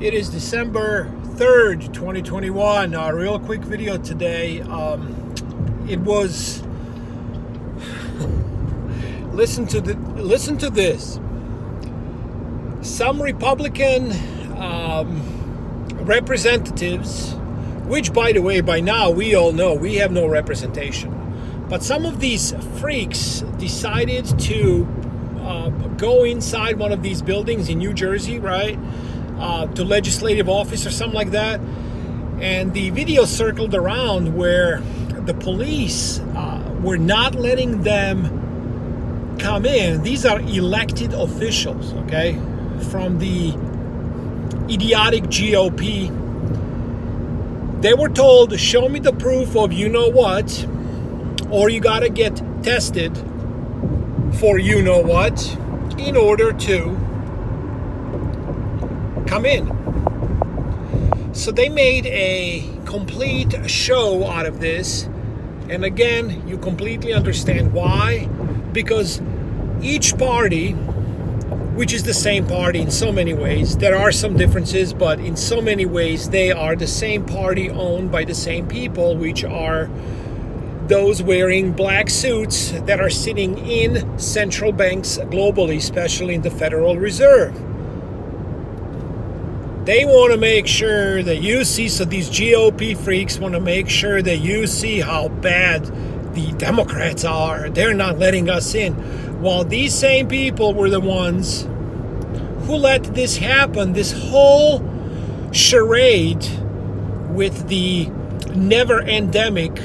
It is December 3rd, 2021. A real quick video today. It was listen to this. Some Republican representatives, which by the way, by now we all know we have no representation. But some of these freaks decided to go inside one of these buildings in New Jersey, right? To legislative office or something like that. And the video circled around where the police were not letting them come in. These are elected officials, okay, from the idiotic GOP. They were told to show me the proof of you know what, or you gotta get tested for you know what in order to come in. So they made a complete show out of this. And again, you completely understand why. Because each party, which is the same party in so many ways, there are some differences, but in so many ways they are the same party owned by the same people, which are those wearing black suits that are sitting in central banks globally, especially in the Federal Reserve. They want to make sure that you see, so these GOP freaks want to make sure that you see how bad the Democrats are. They're not letting us in. While these same people were the ones who let this happen, this whole charade with the never-endemic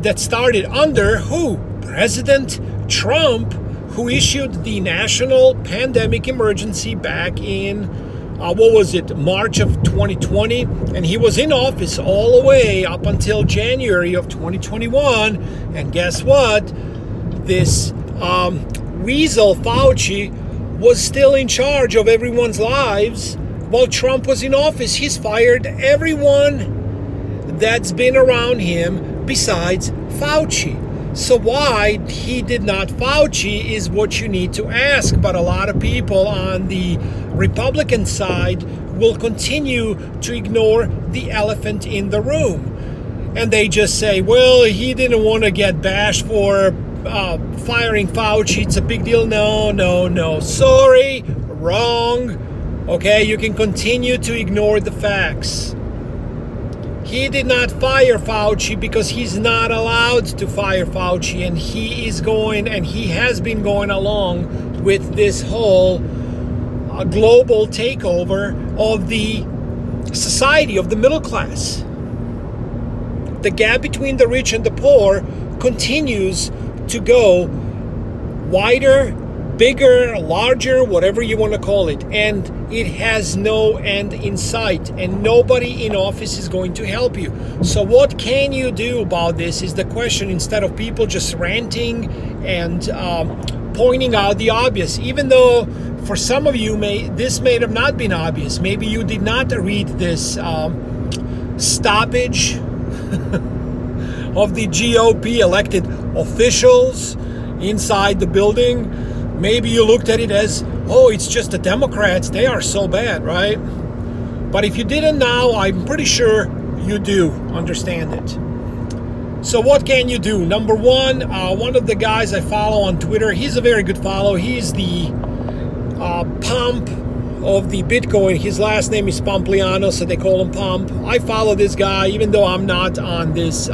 that started under who? President Trump, who issued the national pandemic emergency back in March of 2020, and he was in office all the way up until January of 2021. And guess what? This weasel Fauci was still in charge of everyone's lives while Trump was in office. He's fired everyone that's been around him besides Fauci. So why he did not Fauci is what you need to ask. But a lot of people on the Republican side will continue to ignore the elephant in the room. And they just say, well, he didn't want to get bashed for firing Fauci. It's a big deal. No. Sorry, wrong. Okay, you can continue to ignore the facts. He did not fire Fauci because he's not allowed to fire Fauci, and he has been going along with this whole global takeover of the society, of the middle class. The gap between the rich and the poor continues to go wider, bigger, larger, whatever you want to call it, and it has no end in sight, and nobody in office is going to help you. So what can you do about this is the question, instead of people just ranting and pointing out the obvious, even though for some of you this may have not been obvious. Maybe you did not read this stoppage of the GOP elected officials inside the building. Maybe you looked at it as, oh, it's just the Democrats. They are so bad, right? But if you didn't now, I'm pretty sure you do understand it. So what can you do? Number one of the guys I follow on Twitter, he's a very good follow. He's the Pomp of the Bitcoin. His last name is Pompliano, so they call him Pomp. I follow this guy, even though I'm not on this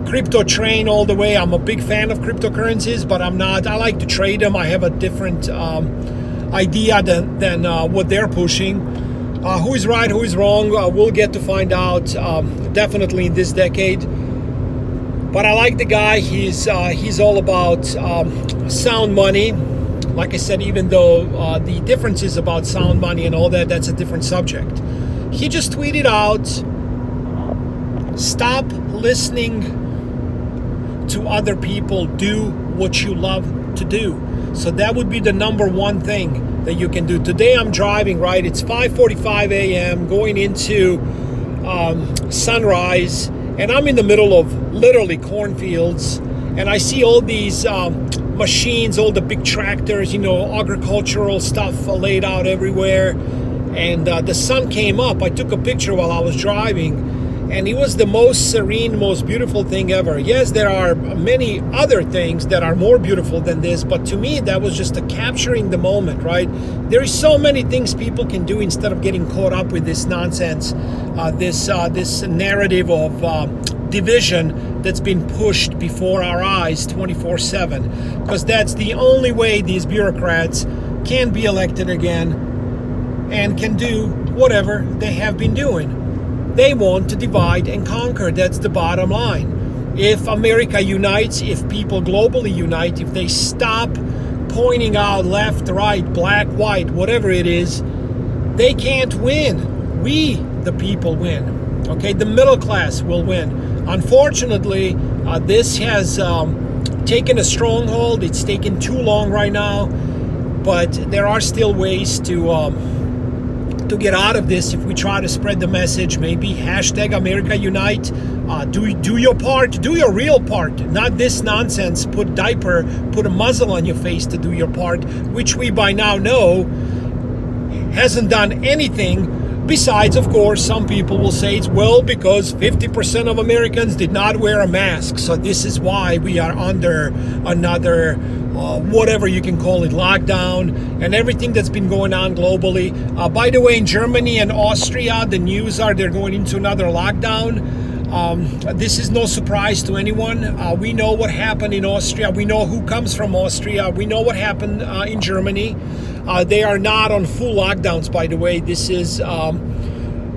crypto train all the way. I'm a big fan of cryptocurrencies, but I'm not. I like to trade them. I have a different idea than what they're pushing. Who is right, who is wrong, we'll get to find out definitely in this decade. But I like the guy. He's all about sound money. Like I said, even though the differences about sound money and all that, that's a different subject. He just tweeted out, stop listening to other people, do what you love to do. So that would be the number one thing that you can do. Today I'm driving, right? It's 5:45 a.m. going into Sunrise, and I'm in the middle of literally cornfields, and I see all these machines, all the big tractors, agricultural stuff laid out everywhere. and the sun came up. I took a picture while I was driving, and it was the most serene, most beautiful thing ever. Yes, there are many other things that are more beautiful than this, but to me, that was just a capturing the moment, right? There is so many things people can do instead of getting caught up with this nonsense, this narrative of division that's been pushed before our eyes 24/7, because that's the only way these bureaucrats can be elected again and can do whatever they have been doing. They want to divide and conquer. That's the bottom line. If America unites, if people globally unite, if they stop pointing out left, right, black, white, whatever it is, they can't win. We, the people, win. Okay, the middle class will win. Unfortunately, this has taken a stronghold. It's taken too long right now, but there are still ways to get out of this if we try to spread the message. Maybe hashtag America Unite. Do your part, do your real part, not this nonsense. Put a muzzle on your face to do your part, which we by now know hasn't done anything. Besides, of course, some people will say it's because 50% of Americans did not wear a mask. So this is why we are under another, whatever you can call it, lockdown, and everything that's been going on globally. By the way, in Germany and Austria, the news are they're going into another lockdown. This is no surprise to anyone. We know what happened in Austria. We know who comes from Austria. We know what happened in Germany. They are not on full lockdowns, by the way. This is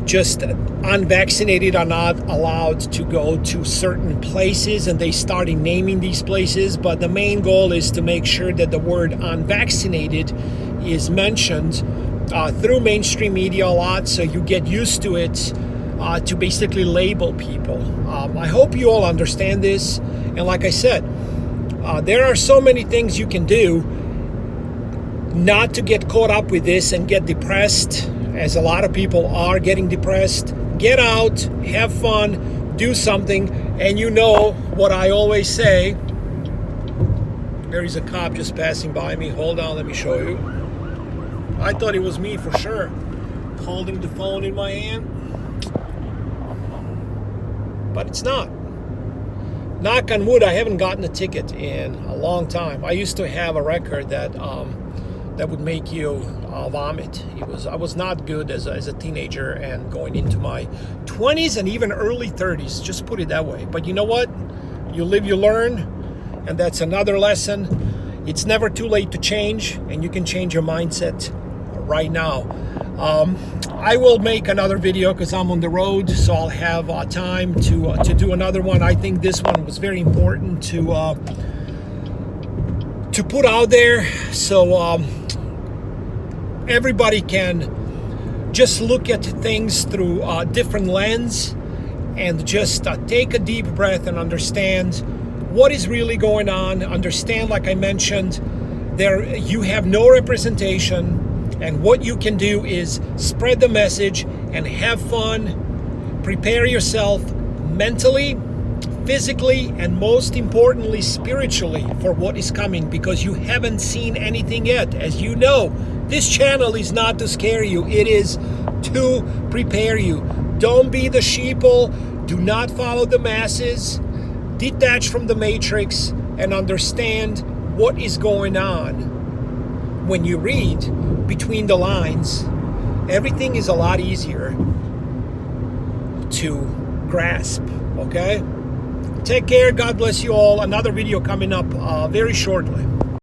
just unvaccinated are not allowed to go to certain places, and they started naming these places. But the main goal is to make sure that the word unvaccinated is mentioned through mainstream media a lot, so you get used to it, to basically label people. I hope you all understand this. And like I said, there are so many things you can do not to get caught up with this and get depressed, as a lot of people are getting depressed. Get out, have fun, do something. And you know what I always say. There is a cop just passing by me. Hold on, let me show you. I thought it was me for sure, holding the phone in my hand, but it's not. Knock on wood, I haven't gotten a ticket in a long time. I used to have a record that would make you vomit. I was not good as a teenager and going into my 20s and even early 30s, just put it that way. But you know what? You live, you learn, and that's another lesson. It's never too late to change, and you can change your mindset right now. I will make another video because I'm on the road, so I'll have time to do another one. I think this one was very important to put out there, so everybody can just look at things through a different lens, and just take a deep breath and understand what is really going on. Understand, like I mentioned, you have no representation. And what you can do is spread the message and have fun. Prepare yourself mentally, physically, and most importantly, spiritually for what is coming, because you haven't seen anything yet. As you know, this channel is not to scare you. It is to prepare you. Don't be the sheeple. Do not follow the masses. Detach from the matrix and understand what is going on. When you read between the lines, everything is a lot easier to grasp, okay? Take care. God bless you all. Another video coming up very shortly.